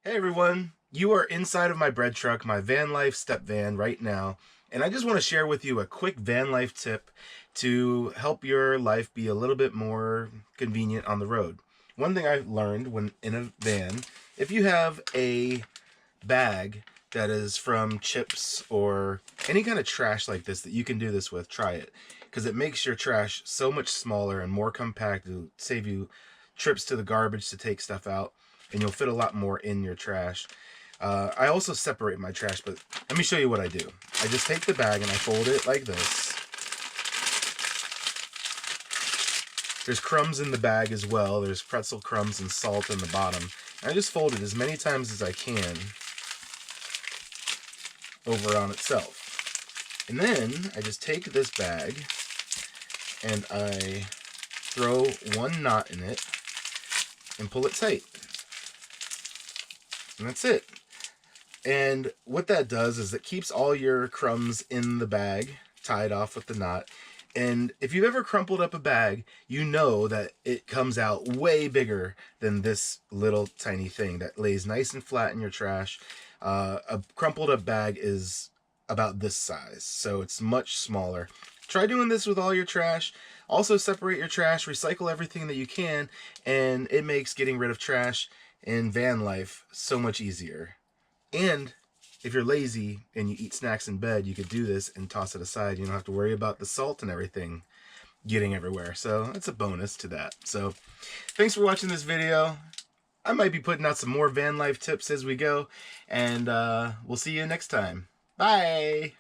Hey everyone, you are inside of my bread truck, my Vanlife step van right now, and I just want to share with you a quick van life tip to help your life be a little bit more convenient on the road. One thing I've learned when in a van, if you have a bag that is from chips or any kind of trash like this that you can do this with, try it, because it makes your trash so much smaller and more compact to save you trips to the garbage to take stuff out, and you'll fit a lot more in your trash. I also separate my trash, but let me show you what I do. I just take the bag and I fold it like this. There's crumbs in the bag as well. There's pretzel crumbs and salt in the bottom. And I just fold it as many times as I can over on itself. And then I just take this bag and I throw one knot in it and pull it tight. And that's it. And what that does is it keeps all your crumbs in the bag tied off with the knot. And if you've ever crumpled up a bag, you know that it comes out way bigger than this little tiny thing that lays nice and flat in your trash. A crumpled up bag is about this size, so it's much smaller. Try doing this with all your trash. Also separate your trash, recycle everything that you can, and it makes getting rid of trash in van life so much easier. And if you're lazy and you eat snacks in bed, you could do this and toss it aside. You don't have to worry about the salt and everything getting everywhere. So that's a bonus to that. So thanks for watching this video. I might be putting out some more van life tips as we go, and we'll see you next time. Bye!